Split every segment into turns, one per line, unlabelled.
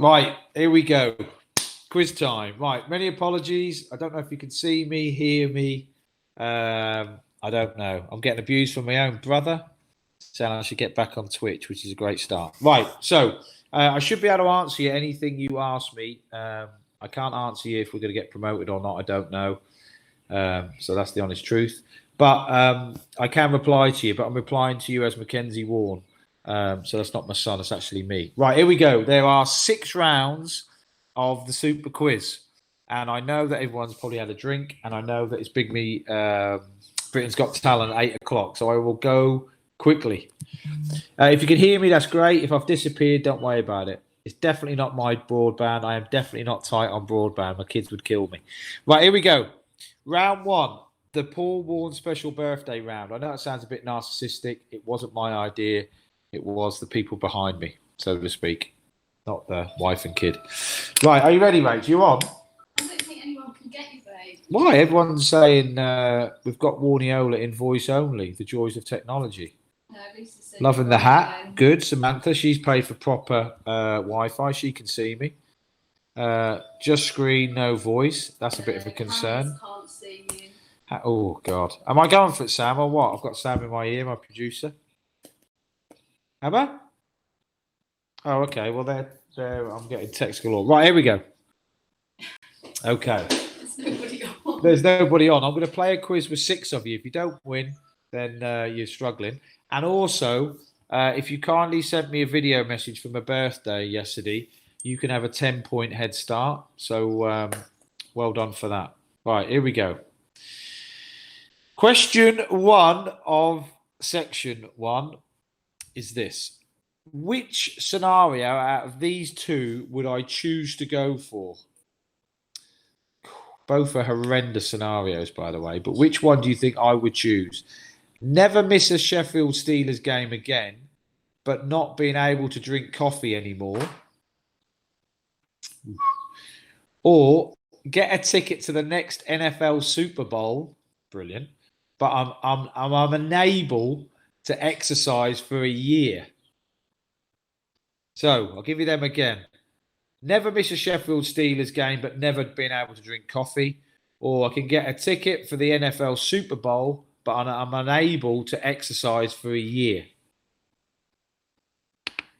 Right, here we go. Quiz time. Right, many apologies. I don't know if you can see me, hear me. I don't know. I'm getting abused from my own brother. So I should get back on Twitch, which is a great start. Right, so I should be able to answer you anything you ask me. I can't answer you if we're going to get promoted or not. I don't know. So that's the honest truth. But I can reply to you, but I'm replying to you as Mackenzie Warne. So that's not my son, it's actually me. Right, here we go. There are 6 rounds of the Super Quiz. And I know that everyone's probably had a drink, and I know that it's Big Me, Britain's Got Talent at 8 o'clock. So I will go quickly. If you can hear me, that's great. If I've disappeared, don't worry about it. It's definitely not my broadband. I am definitely not tight on broadband. My kids would kill me. Right, here we go. Round 1, the Paul Warne special birthday round. I know it sounds a bit narcissistic. It wasn't my idea. It was the people behind me, so to speak, not the wife and kid. Right, are you ready, mate? You on?
I don't think anyone can get you, babe.
Why? Everyone's saying we've got Warneola in voice only. The joys of technology.
No, Lisa said
Loving the hat. Good, Samantha. She's paid for proper Wi-Fi. She can see me. Just screen, no voice. That's a bit of a concern.
Can't see you.
Oh God, am I going for it, Sam, or what? I've got Sam in my ear, my producer. Am I? Oh, okay. Well, there. I'm getting text galore. Right, here we go. Okay.
There's nobody on.
There's nobody on. I'm going to play a quiz with 6 of you. If you don't win, then you're struggling. And also, if you kindly sent me a video message for my birthday yesterday, you can have a 10-point head start. So, well done for that. Right, here we go. Question 1 of section 1 is this. Which scenario out of these 2 would I choose to go for? Both are horrendous scenarios, by the way. But which one do you think I would choose? Never miss a Sheffield Steelers game again, but not being able to drink coffee anymore. Or get a ticket to the next NFL Super Bowl. Brilliant. But I'm unable to exercise for a year. So I'll give you them again. Never miss a Sheffield Steelers game, but never been able to drink coffee. Or I can get a ticket for the NFL Super Bowl, but I'm unable to exercise for a year.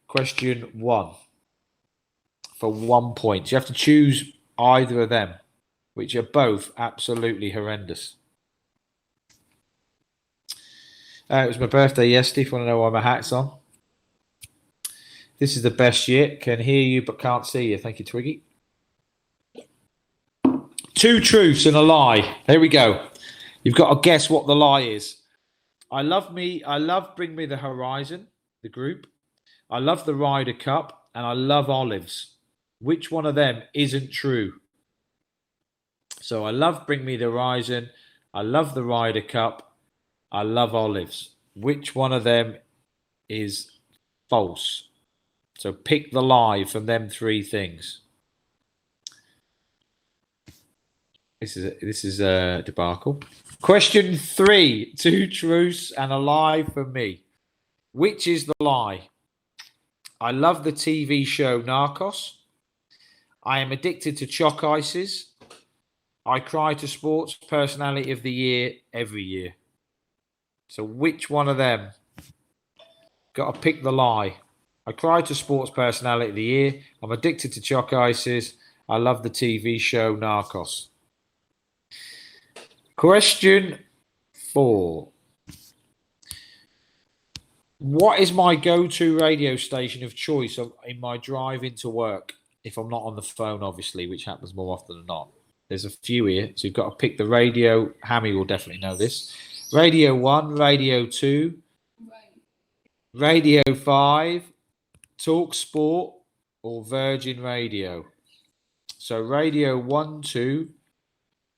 Question 1. For 1 point. You have to choose either of them, which are both absolutely horrendous. It was my birthday yesterday, if you want to know why my hat's on. This is the best yet. Can hear you but can't see you. Thank you, Twiggy. 2 truths and a lie. Here we go. You've got to guess what the lie is. I love Bring Me the Horizon, the group. I love the Ryder Cup, and I love olives. Which one of them isn't true? So I love Bring Me the Horizon. I love the Ryder Cup. I love olives. Which one of them is false? So pick the lie from them 3 things. This is a debacle. Question 3. 2 truths and a lie from me. Which is the lie? I love the TV show Narcos. I am addicted to chalk ices. I cry to Sports Personality of the Year every year. So which one of them? Got to pick the lie. I cry to Sports Personality of the Year. I'm addicted to chalk ices. I love the TV show Narcos. Question 4. What is my go-to radio station of choice in my drive into work? If I'm not on the phone, obviously, which happens more often than not. There's a few here, so you've got to pick the radio. Hammy will definitely know this. Radio 1, Radio 2, Radio 5, Talk Sport, or Virgin Radio. So Radio 1, 2,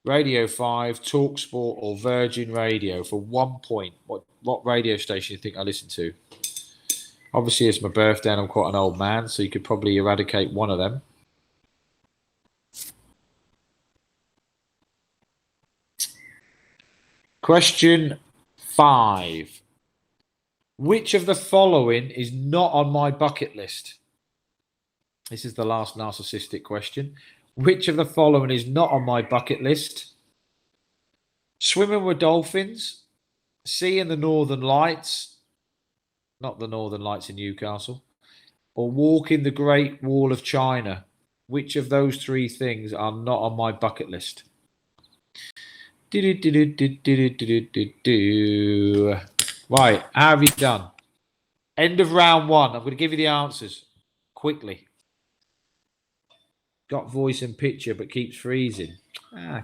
Radio 5, Talk Sport, or Virgin Radio for 1 point. What radio station do you think I listen to? Obviously, it's my birthday and I'm quite an old man, so you could probably eradicate one of them. Question 5. Which of the following is not on my bucket list? This is the last narcissistic question. Which of the following is not on my bucket list? Swimming with dolphins, seeing the Northern Lights, not the Northern Lights in Newcastle, or walking the Great Wall of China. Which of those three things are not on my bucket list? Right, how have you done? End of round one. I'm going to give you the answers quickly. Got voice and picture, but keeps freezing.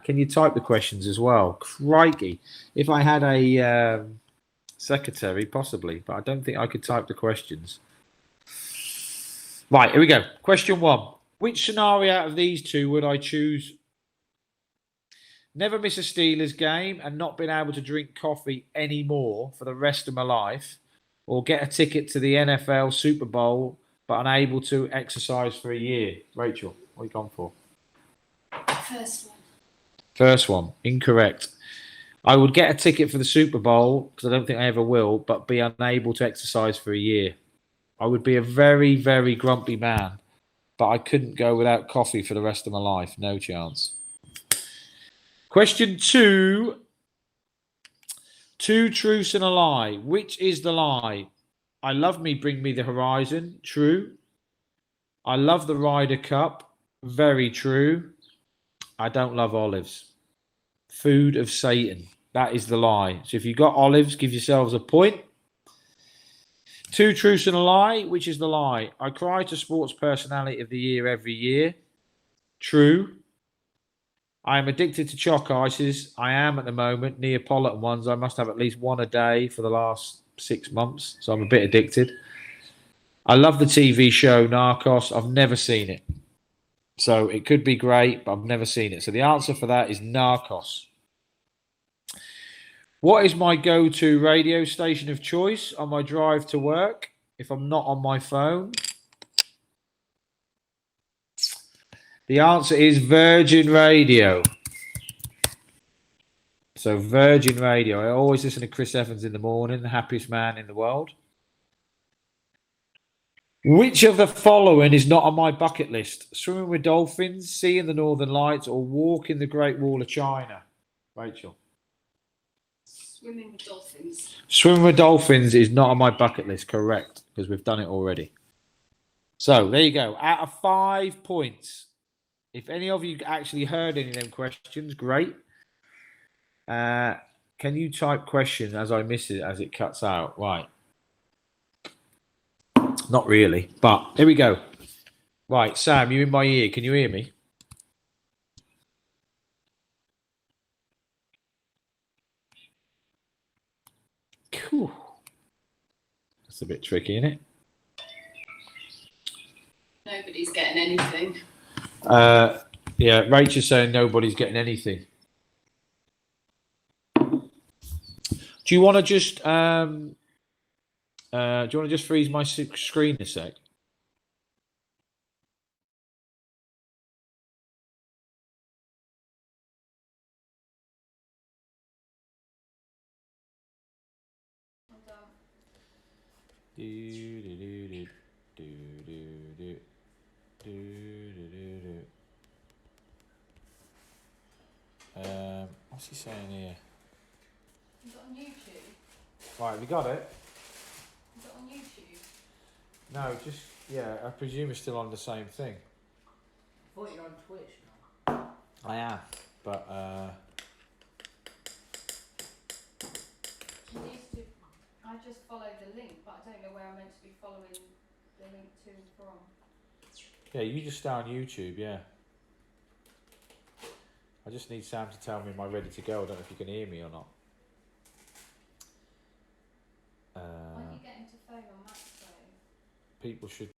Can you type the questions as well? Crikey. If I had a secretary, possibly, but I don't think I could type the questions. Right, here we go. Question one. Which scenario out of these two would I choose? Never miss a Steelers game and not being able to drink coffee anymore for the rest of my life, or get a ticket to the NFL Super Bowl but unable to exercise for a year? Rachel, what are you gone for?
First one.
First one, incorrect. I would get a ticket for the Super Bowl, because I don't think I ever will, but be unable to exercise for a year. I would be a very, very grumpy man, but I couldn't go without coffee for the rest of my life. No chance. Question two. Two truths and a lie. Which is the lie? I love me, bring me the horizon. True. I love the Ryder Cup. Very true. I don't love olives. Food of Satan. That is the lie. So if you got olives, give yourselves a point. Two truths and a lie. Which is the lie? I cry to Sports Personality of the Year every year. True. I am addicted to chalk ices. I am at the moment. Neapolitan ones. I must have at least one a day for the last 6 months. So I'm a bit addicted. I love the TV show Narcos. I've never seen it. So it could be great, but I've never seen it. So the answer for that is Narcos. What is my go-to radio station of choice on my drive to work if I'm not on my phone? The answer is Virgin Radio. So Virgin Radio. I always listen to Chris Evans in the morning, the happiest man in the world. Which of the following is not on my bucket list? Swimming with dolphins, seeing the Northern Lights, or walking the Great Wall of China? Rachel.
Swimming with dolphins.
Swimming with dolphins is not on my bucket list, correct, because we've done it already. So there you go. Out of 5 points. If any of you actually heard any of them questions, great. Can you type question as I miss it, as it cuts out? Right. Not really, but here we go. Right, Sam, you're in my ear. Can you hear me? Cool. That's a bit tricky, isn't it?
Nobody's getting anything.
Yeah, Rachel's saying nobody's getting anything. Do you want to just freeze my screen a sec? What's he saying here?
Is that on YouTube?
Right, have you got it?
Is that on YouTube?
No, just, yeah, I presume it's still on the same thing.
I thought you're on Twitch now.
I am, but
She needs to. I just followed the link, but I don't know where I'm meant to be following the link to and from.
yeah, you just stay on YouTube, yeah. I just need Sam to tell me am I ready to go. I don't know if you can hear me or not.
When you get into phone on Max phone.
People should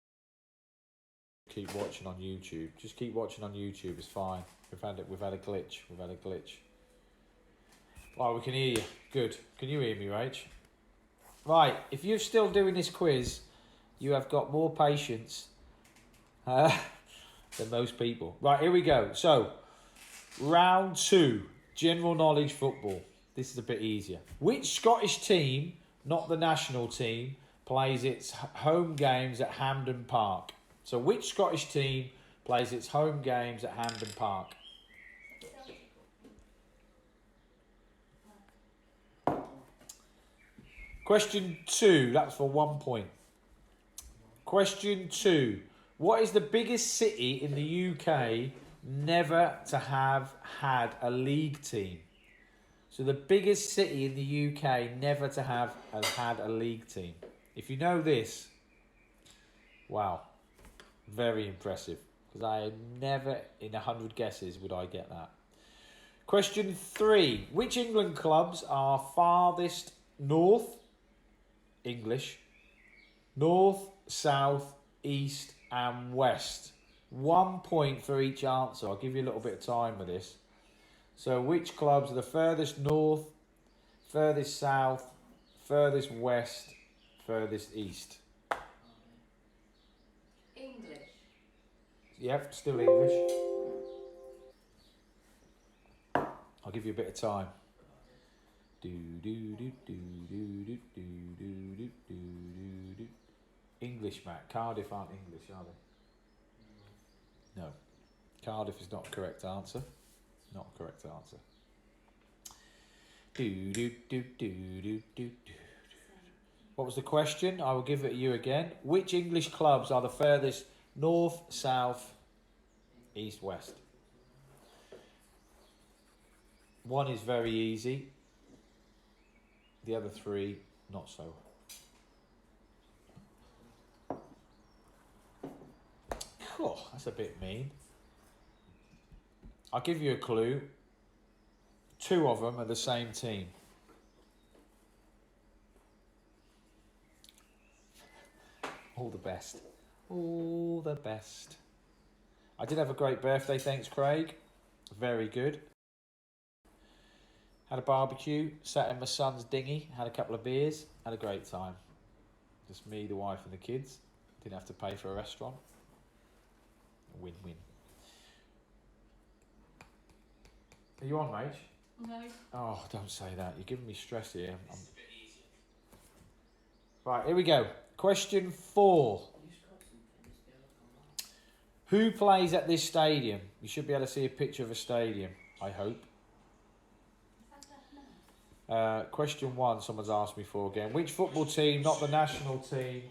keep watching on YouTube. Just keep watching on YouTube. It's fine. We've had a glitch. Right, we can hear you. Good. Can you hear me, Rach? Right. If you're still doing this quiz, you have got more patience than most people. Right, here we go. So, round 2, general knowledge football. This is a bit easier. Which Scottish team, not the national team, plays its home games at Hampden Park? So which Scottish team plays its home games at Hampden Park? Question 2, that's for 1 point. Question 2, what is the biggest city in the UK never to have had a league team? So the biggest city in the UK never to have had a league team. If you know this, wow, very impressive. Because I never in 100 guesses would I get that. Question 3, which England clubs are farthest north, English, north, south, east and west? 1 point for each answer. I'll give you a little bit of time with this. So which clubs are the furthest north, furthest south, furthest west, furthest east?
English.
Yep, still English. I'll give you a bit of time. English, Matt. Cardiff aren't English, are they? No. Cardiff is not the correct answer. Not the correct answer. What was the question? I will give it to you again. Which English clubs are the furthest north, south, east, west? One is very easy. The other three, not so. Oh, that's a bit mean. I'll give you a clue. 2 of them are the same team. All the best. All the best. I did have a great birthday, thanks Craig. Very good. Had a barbecue, sat in my son's dinghy, had a couple of beers, had a great time. Just me, the wife and the kids. Didn't have to pay for a restaurant. Win-win. Are you on, mate?
No.
Oh, don't say that. You're giving me stress here. Right, here we go. Question 4. Who plays at this stadium? You should be able to see a picture of a stadium, I hope. Question 1, someone's asked me for again. Which football team, not the national team,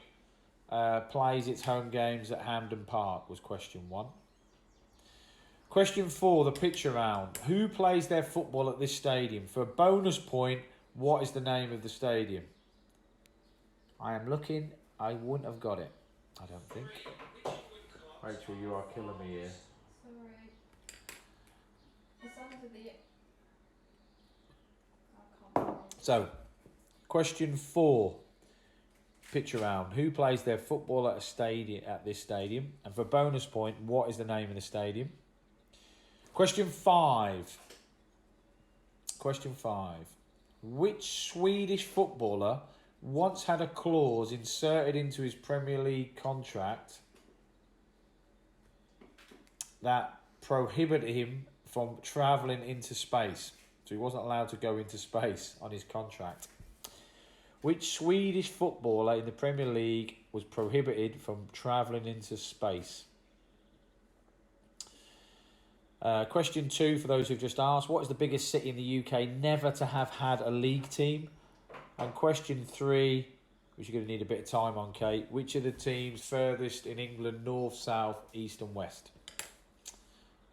plays its home games at Hampden Park, was question 1. Question 4, the picture round. Who plays their football at this stadium? For a bonus point, what is the name of the stadium? I am looking. I wouldn't have got it, I don't think. Rachel, you are killing me here.
Sorry. It's under the... I can't remember.
So, question 4, picture round. Who plays their football at this stadium? And for bonus point, what is the name of the stadium? Question 5. Question 5. Which Swedish footballer once had a clause inserted into his Premier League contract that prohibited him from travelling into space? So he wasn't allowed to go into space on his contract. Which Swedish footballer in the Premier League was prohibited from travelling into space? Question 2, for those who've just asked, what is the biggest city in the UK never to have had a league team? And question 3, which you're going to need a bit of time on, Kate, which are the teams furthest in England, north, south, east and west?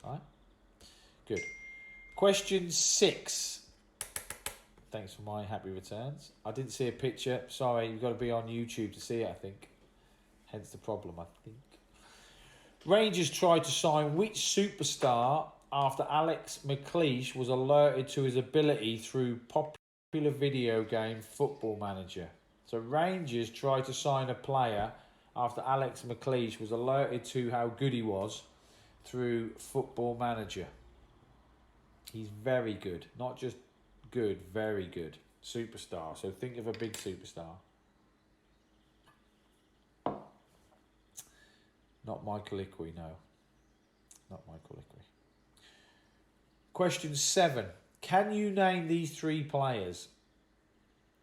All right, good. Question 6. Thanks for my happy returns. I didn't see a picture. Sorry, you've got to be on YouTube to see it, I think. Hence the problem, I think. Rangers tried to sign which superstar after Alex McLeish was alerted to his ability through popular video game Football Manager? So Rangers tried to sign a player after Alex McLeish was alerted to how good he was through Football Manager. He's very good. Not just good, very good. Superstar. So think of a big superstar. Not Michael Ickwey, no. Not Michael Ickwey. Question 7. Can you name these 3 players?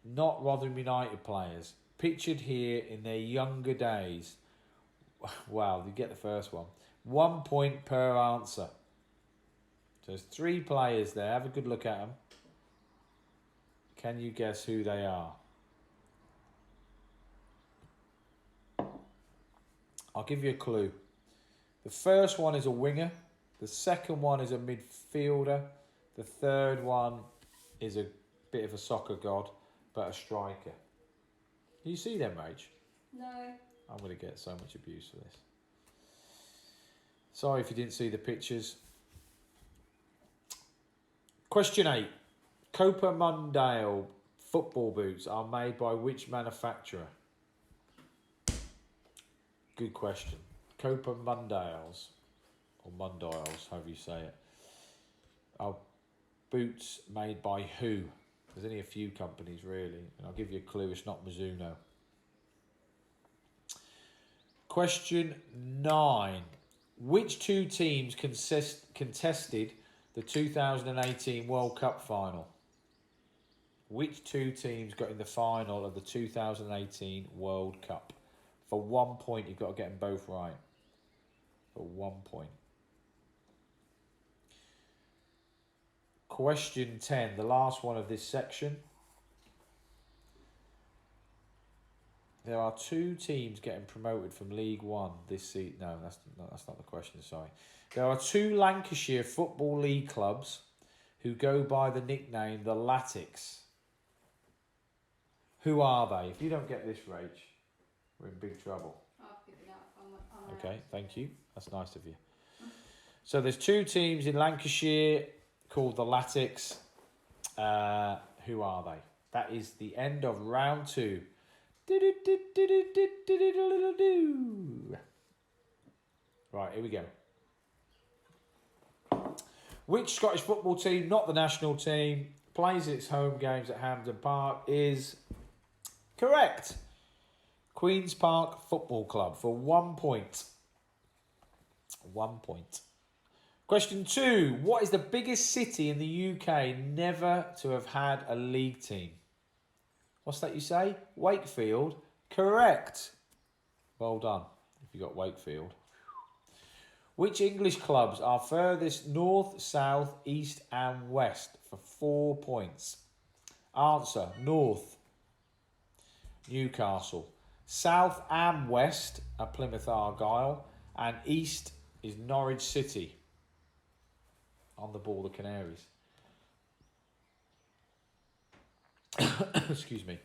Not Rotherham United players. Pictured here in their younger days. Wow, you get the first one. 1 point per answer. So there's 3 players there. Have a good look at them. Can you guess who they are? I'll give you a clue. The first one is a winger. The second one is a midfielder. The third one is a bit of a soccer god, but a striker. Do you see them, Rach?
No.
I'm going to get so much abuse for this. Sorry if you didn't see the pictures. Question 8. Copa Mundial football boots are made by which manufacturer? Good question. Copa Mundials, or Mundials, however you say it, are boots made by who? There's only a few companies really, and I'll give you a clue, it's not Mizuno. Question 9. Which 2 teams contested the 2018 World Cup final? Which 2 teams got in the final of the 2018 World Cup? For 1 point, you've got to get them both right. For 1 point. Question 10, the last one of this section. There are 2 teams getting promoted from League One this season. No, that's not the question, sorry. There are 2 Lancashire Football League clubs who go by the nickname the Latics. Who are they? If you don't get this, Rach, we're in big trouble.
I'll give it up. I'm
Okay, thank you. That's nice of you. So there's 2 teams in Lancashire called the Latics. Who are they? That is the end of round 2. Right, here we go. Which Scottish football team, not the national team, plays its home games at Hampden Park is correct. Queen's Park Football Club for 1 point. 1 point. Question 2. What is the biggest city in the UK never to have had a league team? What's that you say? Wakefield. Correct. Well done if you got Wakefield. Which English clubs are furthest north, south, east and west for 4 points? Answer. North, Newcastle. South and west are Plymouth Argyle. And east is Norwich City. On the ball, the Canaries. Excuse me.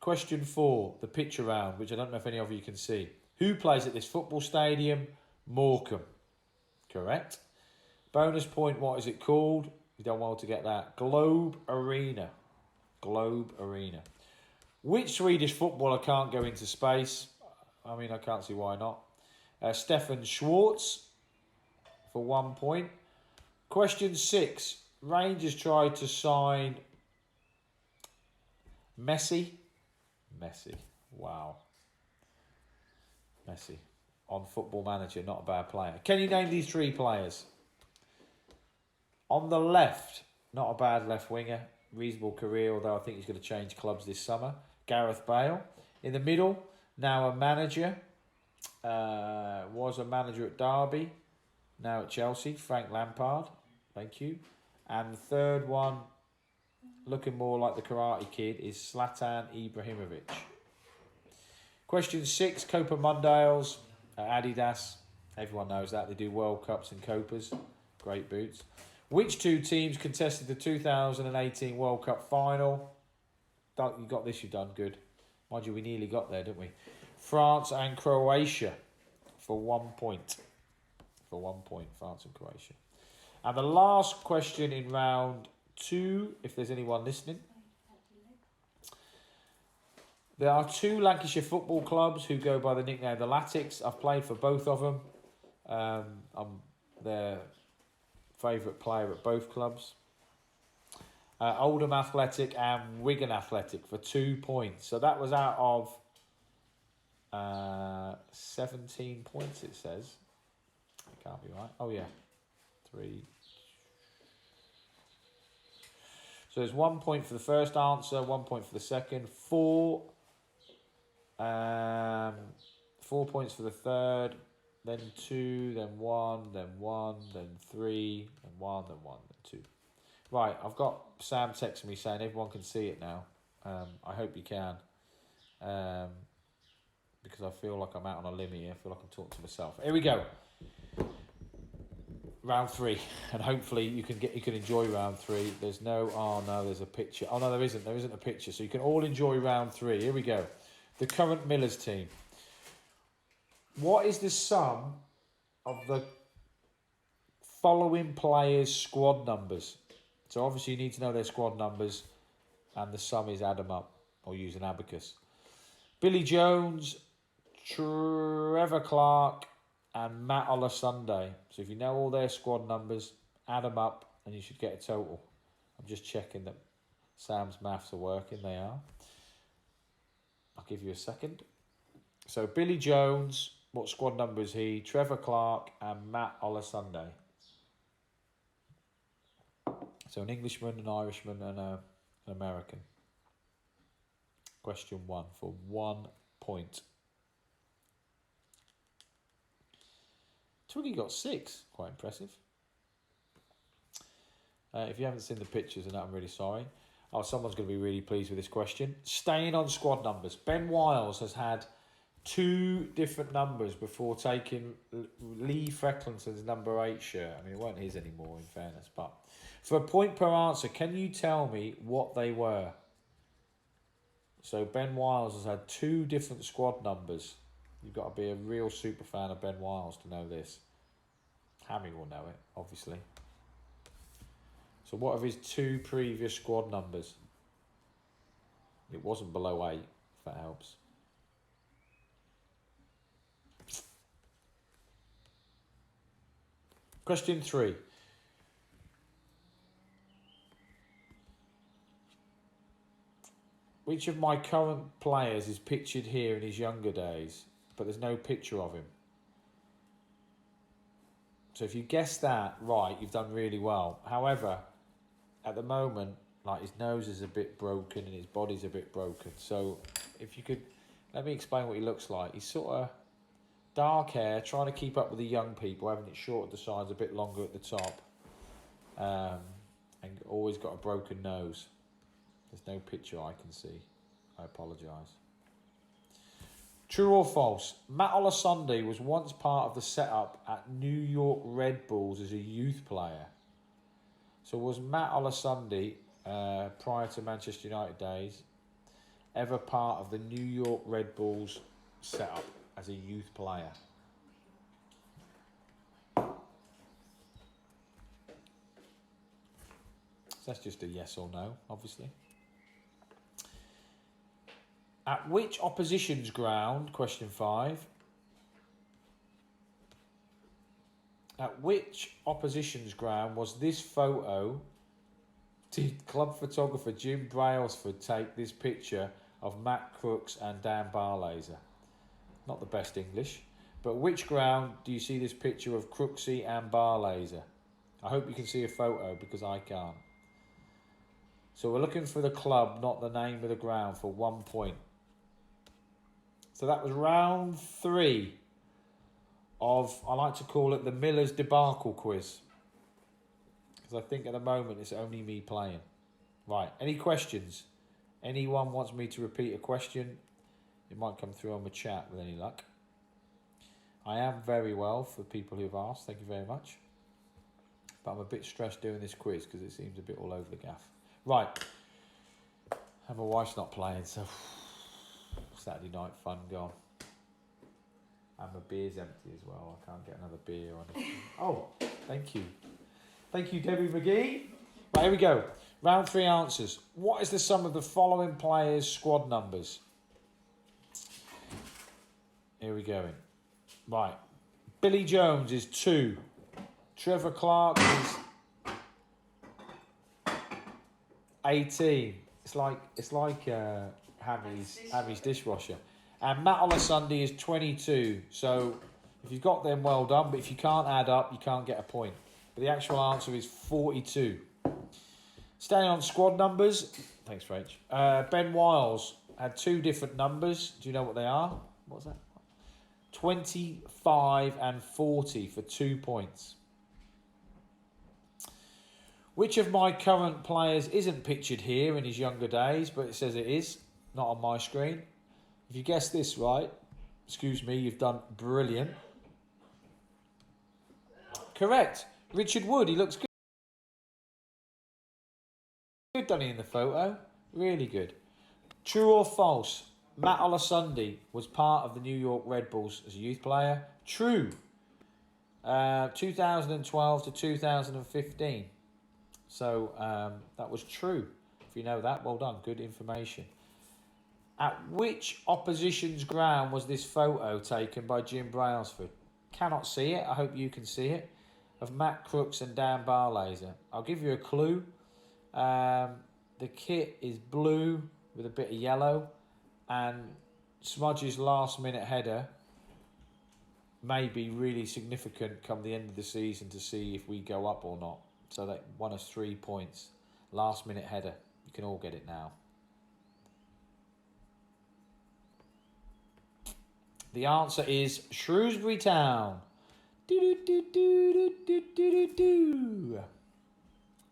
Question 4, the pitch around, which I don't know if any of you can see. Who plays at this football stadium? Morecambe. Correct. Bonus point, what is it called? You don't want to get that. Globe Arena. Globe Arena. Which Swedish footballer can't go into space? I mean, I can't see why not. Stefan Schwarz for 1 point. Question 6. Rangers tried to sign Messi. Wow. Messi. On Football Manager, not a bad player. Can you name these 3 players? On the left, not a bad left winger. Reasonable career, although I think he's going to change clubs this summer. Gareth Bale. In the middle, now a manager. Was a manager at Derby. Now at Chelsea. Frank Lampard. Thank you. And the third one, looking more like the Karate Kid, is Zlatan Ibrahimovic. Question 6, Copa Mundials, Adidas. Everyone knows that. They do World Cups and Copas. Great boots. Which 2 teams contested the 2018 World Cup final? You got this, you've done good. Mind you, we nearly got there, didn't we? France and Croatia for 1 point. For 1 point, France and Croatia. And the last question in round 2, if there's anyone listening. There are 2 Lancashire football clubs who go by the nickname the Latics. I've played for both of them. I'm their favourite player at both clubs. Oldham Athletic and Wigan Athletic for 2 points. So that was out of 17 points, it says. It can't be right. Oh, yeah. 3. So there's 1 point for the first answer, 1 point for the second. 4 4 points for the third, then 2, then 1, then 1, then 3, then 1, then 1, then 2. Right, I've got Sam texting me saying everyone can see it now. I hope you can. Because I feel like I'm out on a limb here. I feel like I'm talking to myself. Here we go. Round 3, and hopefully you can enjoy round 3. There's there's a picture. Oh no, there isn't a picture. So you can all enjoy round 3. Here we go. The current Millers team. What is the sum of the following players' squad numbers? So obviously you need to know their squad numbers, and the sum is add them up or use an abacus. Billy Jones, Trevor Clark, and Matt Olasunde. So if you know all their squad numbers, add them up and you should get a total. I'm just checking that Sam's maths are working. They are. I'll give you a second. So Billy Jones, what squad number is he? Trevor Clark and Matt Olasunde. So an Englishman, an Irishman and an American. Question 1 for 1 point. Twiggy got 6. Quite impressive. If you haven't seen the pictures, then I'm really sorry. Oh, someone's going to be really pleased with this question. Staying on squad numbers. Ben Wiles has had 2 different numbers before taking Lee Frecklinson's number 8 shirt. I mean, it weren't his anymore, in fairness. But for a point per answer, can you tell me what they were? So Ben Wiles has had 2 different squad numbers. You've got to be a real super fan of Ben Wiles to know this. Hammy will know it, obviously. So what are his 2 previous squad numbers? It wasn't below 8, if that helps. Question 3. Which of my current players is pictured here in his younger days, but there's no picture of him? So if you guess that right, you've done really well. However, at the moment, like his nose is a bit broken and his body's a bit broken. So if you could, let me explain what he looks like. He's sort of dark hair, trying to keep up with the young people, having it short at the sides, a bit longer at the top. And always got a broken nose. There's no picture I can see. I apologise. True or false? Matt Olasunde was once part of the setup at New York Red Bulls as a youth player. So was Matt Olasunde, prior to Manchester United days, ever part of the New York Red Bulls setup as a youth player? So that's just a yes or no, obviously. At which opposition's ground, question 5, at which opposition's ground was this photo? Did club photographer Jim Brailsford take this picture of Matt Crooks and Dan Barlaser? Not the best English, but which ground do you see this picture of Crooksy and Barlaser? I hope you can see a photo because I can't. So we're looking for the club, not the name of the ground, for 1 point. So that was round 3 of, I like to call it the Miller's debacle quiz. Because I think at the moment it's only me playing. Right, any questions? Anyone wants me to repeat a question? It might come through on the chat with any luck. I am very well for people who have asked. Thank you very much. But I'm a bit stressed doing this quiz because it seems a bit all over the gaff. Right. And my wife's not playing, so Saturday night fun gone. And my beer's empty as well. I can't get another beer or anything. Oh, thank you. Thank you, Debbie McGee. Right, here we go. Round 3 answers. What is the sum of the following players' squad numbers? Here we go. Right. Billy Jones is 2. Trevor Clark is 18. It's like Hammy's dishwasher. And Matt Olasunde is 22. So if you've got them, well done. But if you can't add up, you can't get a point. But the actual answer is 42. Staying on squad numbers. Thanks, Rach. Ben Wiles had two different numbers. Do you know what they are? What's that? 25 and 40 for 2 points. Which of my current players isn't pictured here in his younger days, but it says it is, not on my screen. If you guess this right, excuse me, you've done brilliant. Correct. Richard Wood, he looks good. Good, doesn't he, in the photo? Really good. True or false? Matt Olosundi was part of the New York Red Bulls as a youth player. True. 2012 to 2015. So that was true. If you know that, well done. Good information. At which opposition's ground was this photo taken by Jim Brailsford? Cannot see it. I hope you can see it. Of Matt Crooks and Dan Barlaser. I'll give you a clue. The kit is blue with a bit of yellow, and Smudge's last-minute header may be really significant come the end of the season to see if we go up or not. So that won us 3 points. Last-minute header. You can all get it now. The answer is Shrewsbury Town.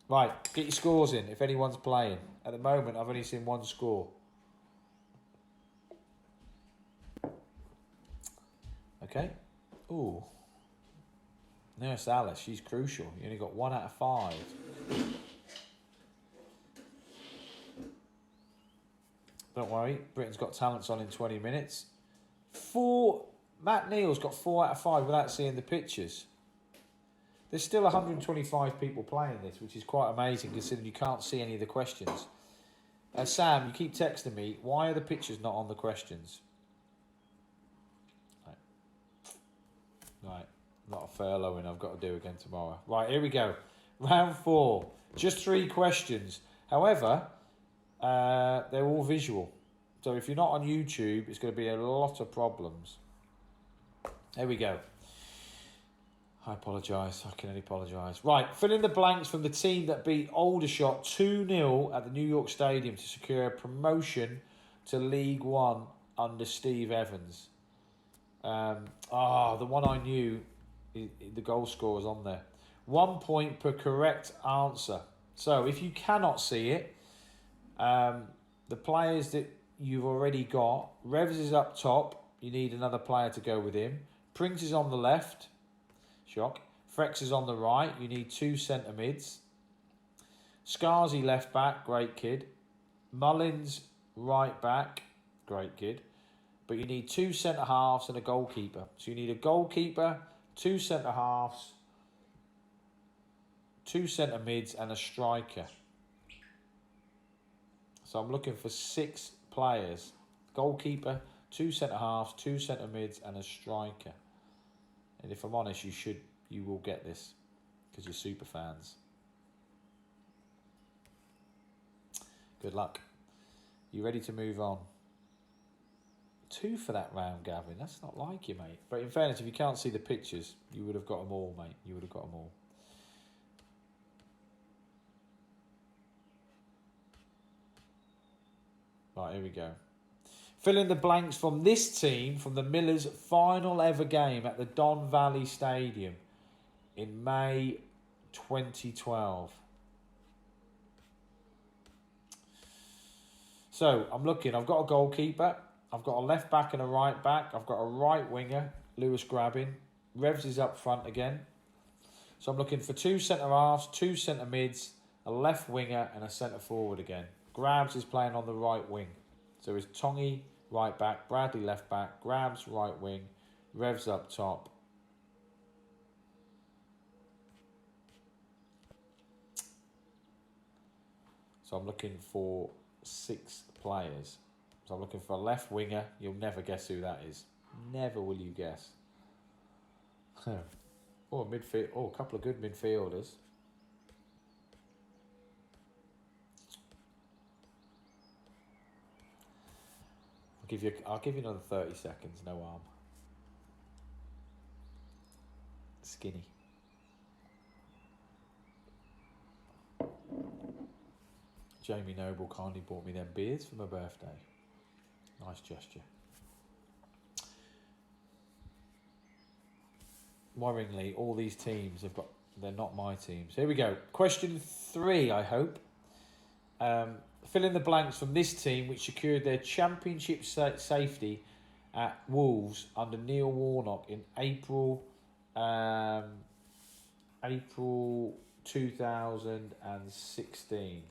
Right, get your scores in if anyone's playing. At the moment, I've only seen one score. Okay. Ooh. Nurse Alice, she's crucial. You only got 1 out of 5. Don't worry, Britain's Got Talent's on in 20 minutes. Matt Neal's got 4 out of 5 without seeing the pictures. There's still 125 people playing this, which is quite amazing considering you can't see any of the questions. Sam, you keep texting me. Why are the pictures not on the questions? Right. Not a furloughing I've got to do again tomorrow. Right, here we go. Round 4. Just 3 questions. However, they're all visual. So if you're not on YouTube, it's going to be a lot of problems. Here we go. I apologise. I can only apologise. Right, fill in the blanks from the team that beat Aldershot 2-0 at the New York Stadium to secure a promotion to League One under Steve Evans. The one I knew, the goal scorer's on there. 1 point per correct answer. So if you cannot see it, the players that you've already got, Revs is up top. You need another player to go with him. Prince is on the left. Shock. Frex is on the right. You need 2 centre mids. Scarsy left back. Great kid. Mullins right back. Great kid. But you need 2 centre halves and a goalkeeper. So you need a goalkeeper, 2 centre halves, 2 centre mids, and a striker. So I'm looking for 6 players. Goalkeeper, 2 centre halves, 2 centre mids, and a striker. And if I'm honest, you will get this because you're super fans. Good luck. You ready to move on? 2 for that round, Gavin. That's not like you, mate. But in fairness, if you can't see the pictures, you would have got them all, mate. You would have got them all. Right, here we go. Fill in the blanks from this team from the Millers' final ever game at the Don Valley Stadium in May 2012. So, I'm looking. I've got a goalkeeper. I've got a left back and a right back. I've got a right winger, Lewis Grabbin. Revs is up front again. So I'm looking for 2 centre halves, 2 centre mids, a left winger, and a centre forward again. Grabs is playing on the right wing. So it's Tongi right back, Bradley left back, Grabs right wing, Revs up top. So I'm looking for 6 players. So I'm looking for a left winger. You'll never guess who that is. Never will you guess. Oh, midfield. Oh, a couple of good midfielders. I'll give you another 30 seconds. No harm. Skinny. Jamie Noble kindly bought me them beers for my birthday. Nice gesture. Worryingly, all these teams have got, they're not my teams. Here we go. Question 3, I hope. Fill in the blanks from this team which secured their championship safety at Wolves under Neil Warnock in April 2016.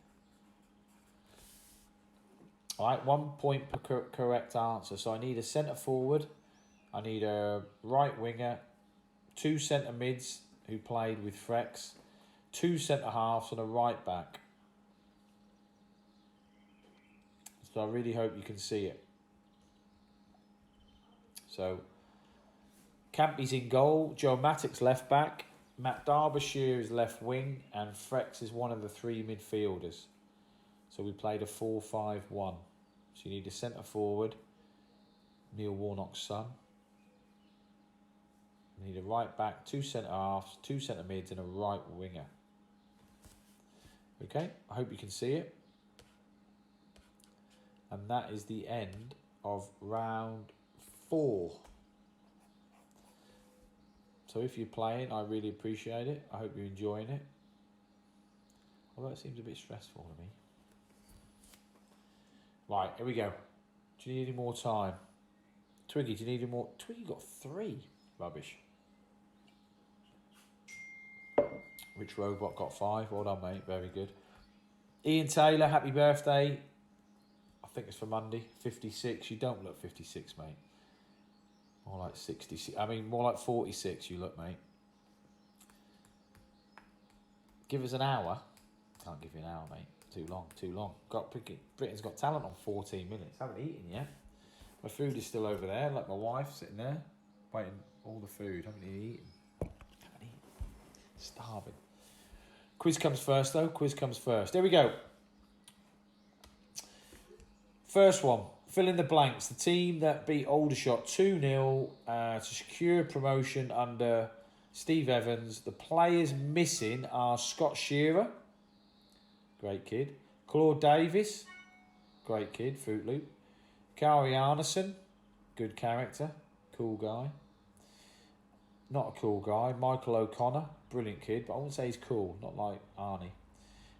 All right, 1 point per correct answer. So I need a centre forward, I need a right winger, 2 centre mids who played with Frex, 2 centre halves and a right back. So I really hope you can see it. So Campy's in goal, Joe Mattock's left back, Matt Derbyshire is left wing, and Frex is one of the 3 midfielders. So we played a 4-5-1. So you need a centre forward, Neil Warnock's son. You need a right back, 2 centre halves, 2 centre mids, and a right winger. Okay, I hope you can see it. And that is the end of round 4. So if you're playing, I really appreciate it. I hope you're enjoying it. Although it seems a bit stressful to me. Right, here we go. Do you need any more time? Twiggy, do you need any more? Twiggy got 3. Rubbish. Rich Robot got 5. Well done, mate. Very good. Ian Taylor, happy birthday. I think it's for Monday. 56. You don't look 56, mate. More like 66. I mean, more like 46 you look, mate. Give us an hour. Can't give you an hour, mate. Too long, too long. Britain's Got Talent on 14 minutes. Haven't eaten yet. My food is still over there, like my wife sitting there, waiting all the food. Haven't eaten. Haven't eaten. Starving. Quiz comes first, though. Quiz comes first. There we go. First one. Fill in the blanks. The team that beat Aldershot 2-0 to secure promotion under Steve Evans. The players missing are Scott Shearer. Great kid. Claude Davis. Great kid. Fruit Loop. Kari Arneson. Good character. Cool guy. Not a cool guy. Michael O'Connor. Brilliant kid, but I wouldn't say he's cool. Not like Arnie.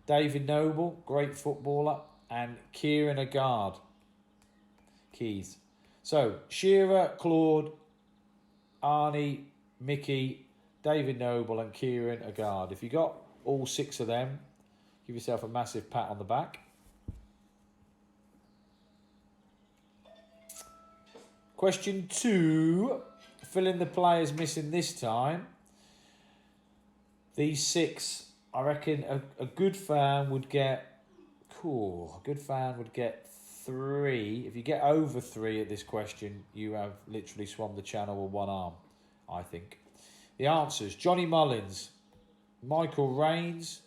David Noble. Great footballer. And Kieran Agard. Keys. So, Shearer, Claude, Arnie, Mickey, David Noble and Kieran Agard. If you got all 6 of them, give yourself a massive pat on the back. Question 2. Fill in the players missing this time. These 6, I reckon a good fan would get... Cool. A good fan would get 3. If you get over 3 at this question, you have literally swum the channel with one arm, I think. The answers: Johnny Mullins, Michael Raines,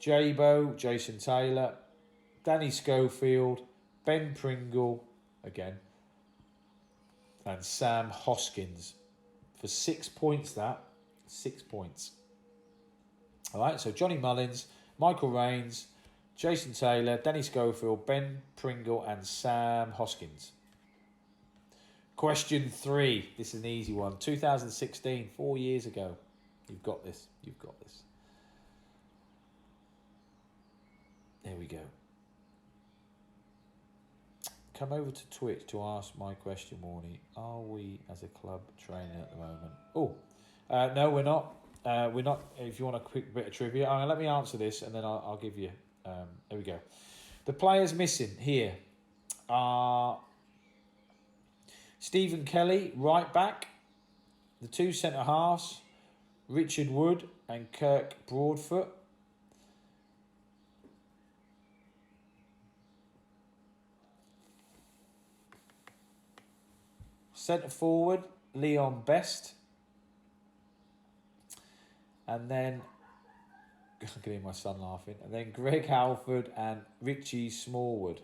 Jabo, Jason Taylor, Danny Schofield, Ben Pringle, again, and Sam Hoskins. For 6 points, that. 6 points. All right, so Johnny Mullins, Michael Raines, Jason Taylor, Danny Schofield, Ben Pringle and Sam Hoskins. Question 3. This is an easy one. 2016, 4 years ago. You've got this. You've got this. There we go. Come over to Twitch to ask my question, Warne. Are we as a club training at the moment? Oh, no, we're not. We're not. If you want a quick bit of trivia, let me answer this and then I'll give you... there we go. The players missing here are Stephen Kelly, right back. The 2 centre halves, Richard Wood and Kirk Broadfoot. Centre forward, Leon Best. And then... I can hear my son laughing. And then Greg Halford and Richie Smallwood.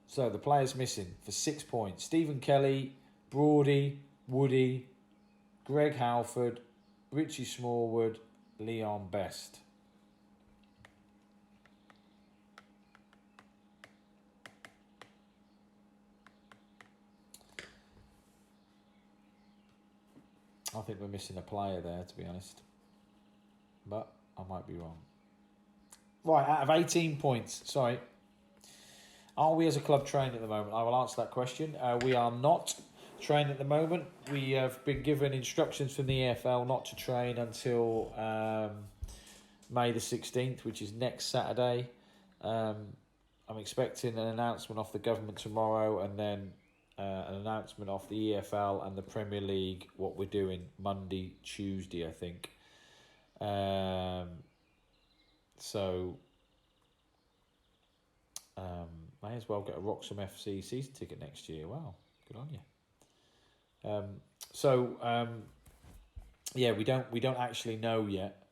So the players missing for 6 points: Stephen Kelly, Broady, Woody, Greg Halford, Richie Smallwood, Leon Best. I think we're missing a player there, to be honest. But I might be wrong. Right, out of 18 points, sorry. Are we as a club trained at the moment? I will answer that question. We are not trained at the moment. We have been given instructions from the EFL not to train until May the 16th, which is next Saturday. I'm expecting an announcement off the government tomorrow, and then an announcement off the EFL and the Premier League, what we're doing Monday, Tuesday, I think. So may as well get a Wroxham FC season ticket next year. Wow, good on you. Yeah, we don't actually know yet.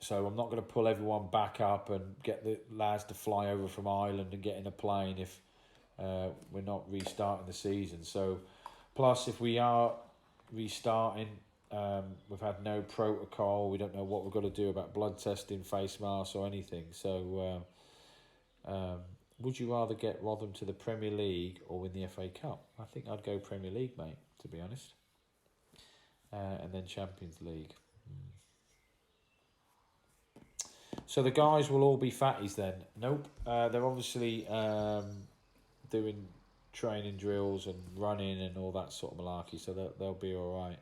So I'm not going to pull everyone back up and get the lads to fly over from Ireland and get in a plane if we're not restarting the season. So, plus if we are restarting, we've had no protocol. We don't know what we've got to do about blood testing, face masks or anything. So, would you rather get Rotherham to the Premier League or win the FA Cup? I think I'd go Premier League, mate, to be honest. And then Champions League. So the guys will all be fatties then? Nope. They're obviously doing training drills and running and all that sort of malarkey, so they'll be all right.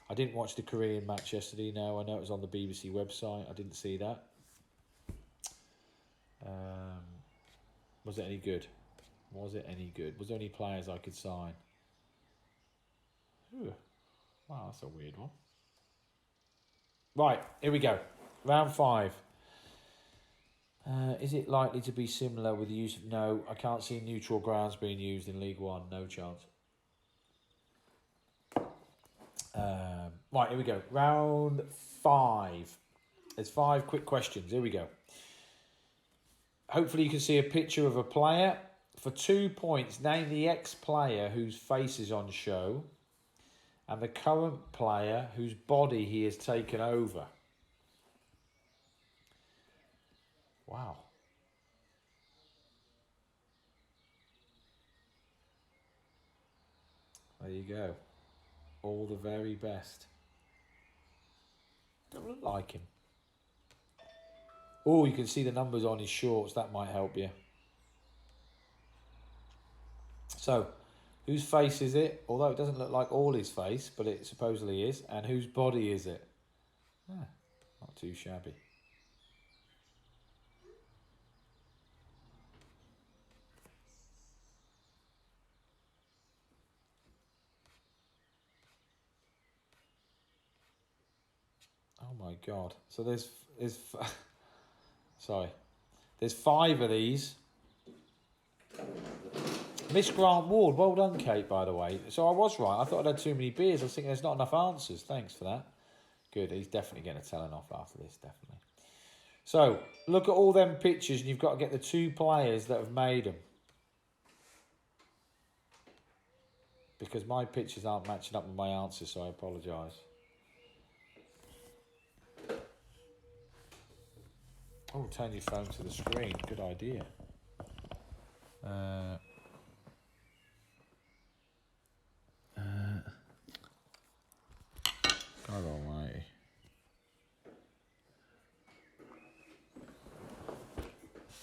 I didn't watch the Korean match yesterday. No, I know it was on the BBC website. I didn't see that. Was it any good? Was it any good? Was there any players I could sign? Ooh. Wow, that's a weird one. Right, here we go. Round 5. Is it likely to be similar with the use of... No, I can't see neutral grounds being used in League One. No chance. Right, here we go. Round 5. There's 5 quick questions. Here we go. Hopefully you can see a picture of a player. For 2 points, name the ex-player whose face is on show and the current player whose body he has taken over. Wow. There you go. All the very best. Don't look like him. Oh, you can see the numbers on his shorts. That might help you. So, whose face is it? Although it doesn't look like all his face, but it supposedly is. And whose body is it? Not too shabby. Oh my God. So there's sorry. There's 5 of these. Miss Grant Ward, well done, Kate, by the way. So I was right. I thought I'd had too many beers. I was thinking there's not enough answers. Thanks for that. Good. He's definitely getting a telling off after this, definitely. So, look at all them pictures and you've got to get the 2 players that have made them. Because my pictures aren't matching up with my answers, so I apologise. Oh, turn your phone to the screen. Good idea. God almighty.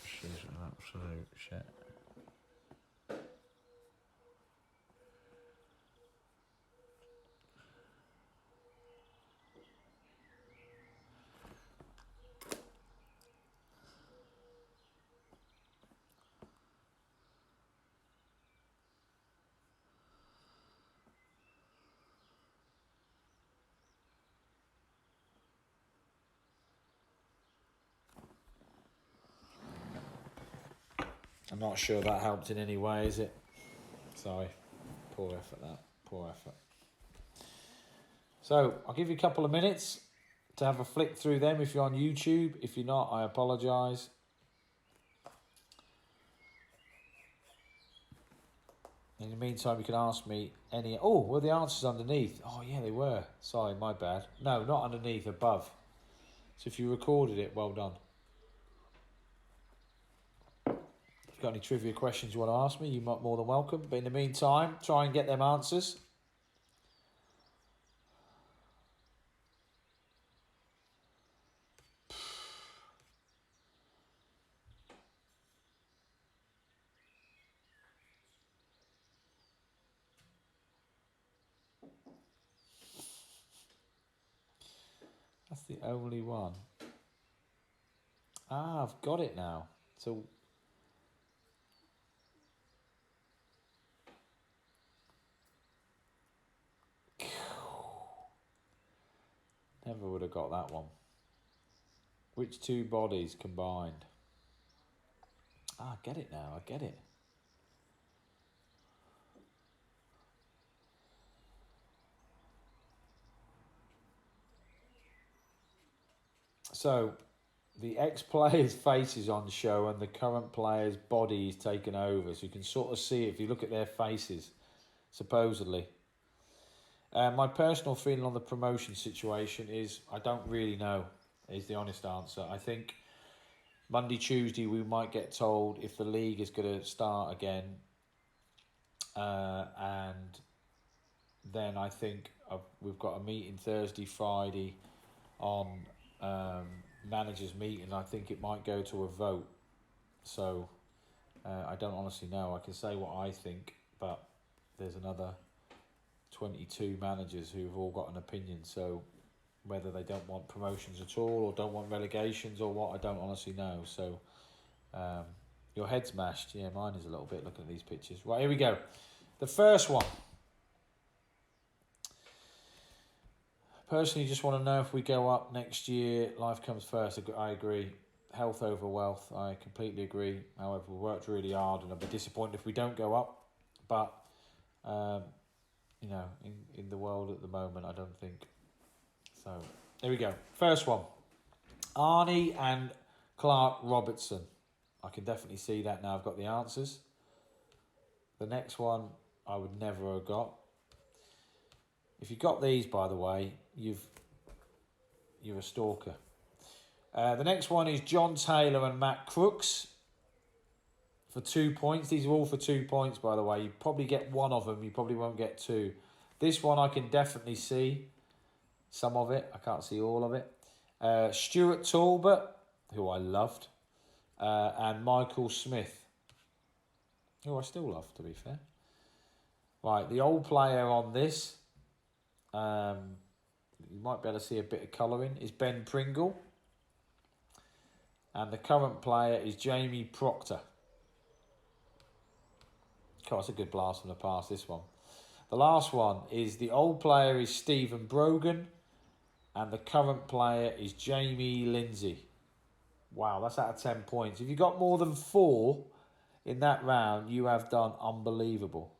She's an absolute shit. I'm not sure that helped in any way, is it? Sorry. Poor effort, that. Poor effort. So, I'll give you a couple of minutes to have a flick through them if you're on YouTube. If you're not, I apologise. In the meantime, you can ask me any... Oh, were the answers underneath? Oh, yeah, they were. Sorry, my bad. No, not underneath, above. So if you recorded it, well done. If you've got any trivia questions you want to ask me, you're more than welcome. But in the meantime, try and get them answers. the only one. Ah, I've got it now. So never would have got that one. Which two bodies combined? Ah, I get it now. I get it. So, the ex-players' faces on show and the current players' bodies taken over. So you can sort of see if you look at their faces, supposedly. My personal feeling on the promotion situation is I don't really know, is the honest answer. I think Monday, Tuesday, we might get told if the league is going to start again. And then I think we've got a meeting Thursday, Friday on managers' meeting. I think it might go to a vote. So I don't honestly know. I can say what I think, but there's another 22 managers who've all got an opinion. So whether they don't want promotions at all or don't want relegations or what, I don't honestly know. So your head's mashed. Yeah, mine is a little bit looking at these pictures. Right, here we go. The first one. Personally, just want to know if we go up next year, life comes first. I agree. Health over wealth, I completely agree. However, we worked really hard and I'd be disappointed if we don't go up. But, you know, in the world at the moment, I don't think. So, here we go. First one. Arnie and Clark Robertson. I can definitely see that now. I've got the answers. The next one, I would never have got. If you got these, by the way, you're a stalker. The next one is John Taylor and Matt Crooks for 2 points. These are all for 2 points, by the way. You probably get one of them. You probably won't get two. This one I can definitely see some of it. I can't see all of it. Stuart Talbot, who I loved, and Michael Smith, who I still love, to be fair. Right, the old player on this, you might be able to see a bit of colouring, is Ben Pringle. And the current player is Jamie Proctor. God, that's a good blast from the past, this one. The last one is the old player is Stephen Brogan. And the current player is Jamie Lindsay. Wow, that's out of 10 points. If you got more than 4 in that round, you have done unbelievable.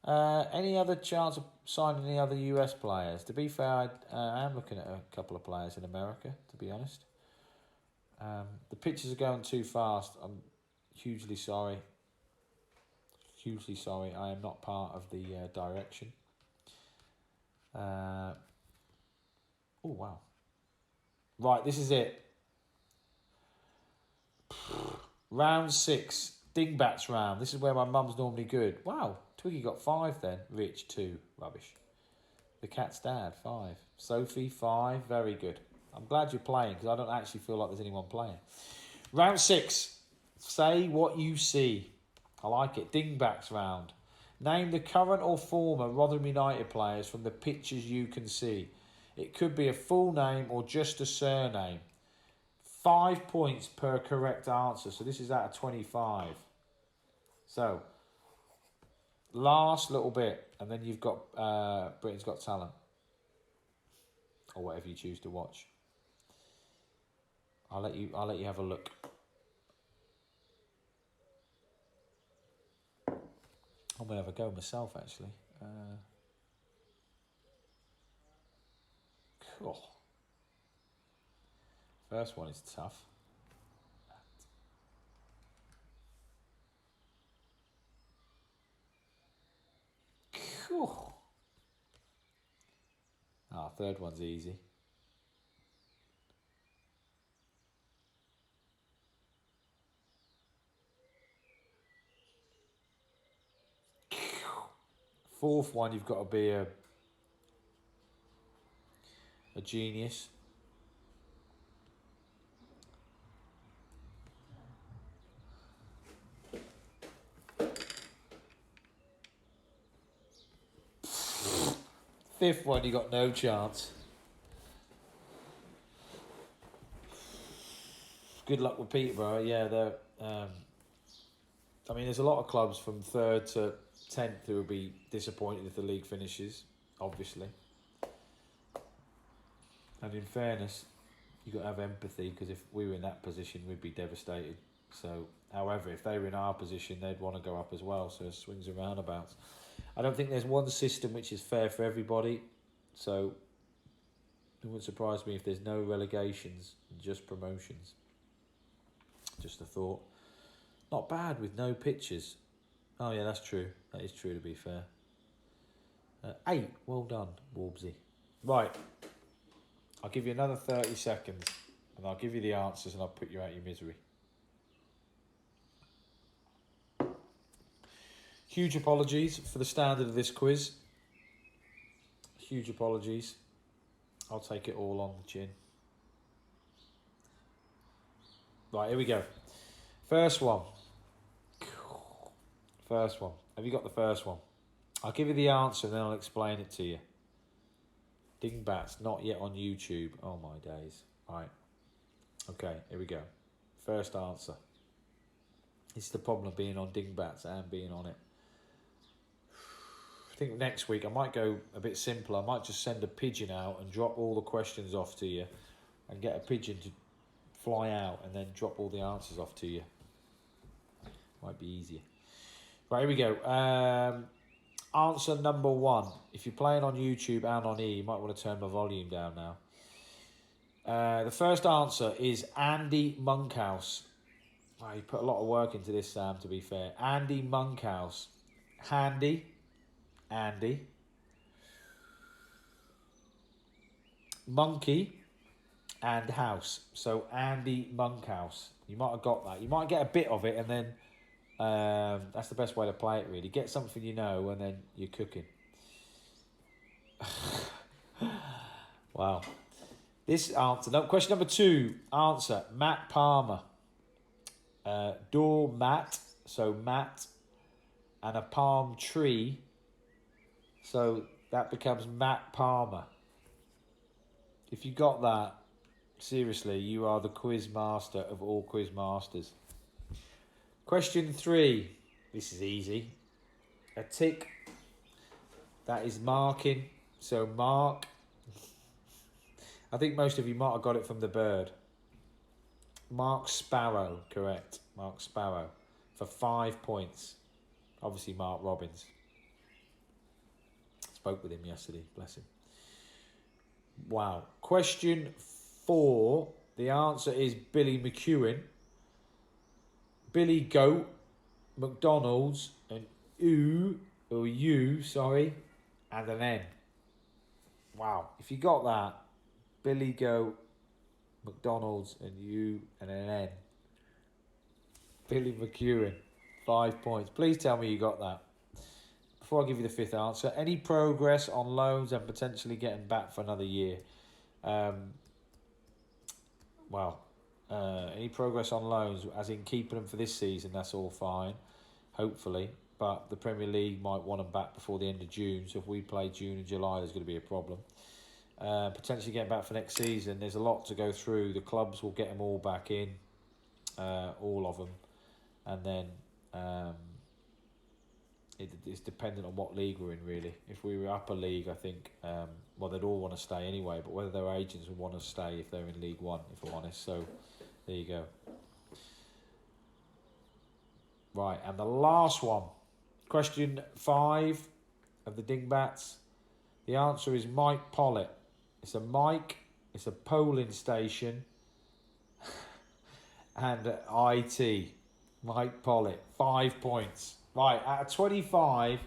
Any other chance of signing any other US players? To be fair, I am looking at a couple of players in America, to be honest. The pictures are going too fast. I'm hugely sorry. Hugely sorry. I am not part of the direction. Oh, wow. Right, this is it. Round 6. Dingbats round. This is where my mum's normally good. Wow. Twiggy got 5 then. Rich, 2. Rubbish. The cat's dad, 5. Sophie, 5. Very good. I'm glad you're playing because I don't actually feel like there's anyone playing. Round 6. Say what you see. I like it. Dingbats round. Name the current or former Rotherham United players from the pictures you can see. It could be a full name or just a surname. 5 points per correct answer. So this is out of 25. So, last little bit. And then you've got Britain's Got Talent. Or whatever you choose to watch. I'll let you have a look. I'm going to have a go myself, actually. Cool. First one is tough. Cool. Third one's easy. Fourth one, you've got to be a genius. fifth one, you got no chance. Good luck with Peterborough. Yeah, they're. I mean, there's a lot of clubs from 3rd to 10th who will be disappointed if the league finishes, obviously. And in fairness, you've got to have empathy, because if we were in that position, we'd be devastated. So, however, if they were in our position, they'd want to go up as well. So it swings and roundabouts. I don't think there's one system which is fair for everybody. So it wouldn't surprise me if there's no relegations, just promotions. Just a thought. Not bad with no pitches. Oh yeah, that's true. That is true, to be fair. 8. Well done, Warbsy. Right. I'll give you another 30 seconds and I'll give you the answers and I'll put you out of your misery. Huge apologies for the standard of this quiz. Huge apologies. I'll take it all on the chin. Right, here we go. First one. First one. Have you got the first one? I'll give you the answer and then I'll explain it to you. Dingbats, not yet on YouTube. Oh my days. Right. Okay, here we go. First answer. This is the problem of being on Dingbats and being on it. I think next week I might go a bit simpler. I might just send a pigeon out and drop all the questions off to you and get a pigeon to fly out and then drop all the answers off to you. Might be easier. Right, here we go. Answer number 1. If you're playing on YouTube and on E, you might want to turn my volume down now. The first answer is Andy Monkhouse. Oh, you put a lot of work into this, Sam, to be fair. Andy Monkhouse. Handy. Andy. Monkey. And house. So Andy Monkhouse. You might have got that. You might get a bit of it and then that's the best way to play it, really. Get something you know and then you're cooking. Wow. This answer. No, question number 2. Answer. Matt Palmer. Doormat. So Matt. And a palm tree. So that becomes Matt Palmer. If you got that, seriously, you are the quiz master of all quiz masters. Question 3. This is easy. A tick. That is marking. So mark. I think most of you might have got it from the bird. Mark Sparrow. Correct. Mark Sparrow. For 5 points. Obviously Mark Robbins. Spoke with him yesterday. Bless him. Wow. Question 4. The answer is Billy McEwen. Billy Goat, McDonald's, and and an N. Wow. If you got that, Billy Goat, McDonald's, and an N. Billy McEwen, 5 points. Please tell me you got that. Before I give you the 5th answer, any progress on loans and potentially getting back for another year? Any progress on loans, as in keeping them for this season, that's all fine, hopefully. But the Premier League might want them back before the end of June. So if we play June and July, there's going to be a problem. Potentially getting back for next season, there's a lot to go through. The clubs will get them all back in, all of them. And then it's dependent on what league we're in, really. If we were upper league, I think, they'd all want to stay anyway. But whether their agents would want to stay if they're in League One, if I'm honest. So there you go. Right, and the last one. Question 5 of the Dingbats. The answer is Mike Pollitt. It's a mic, it's a polling station, and IT. Mike Pollitt, 5 points. Right, out of 25,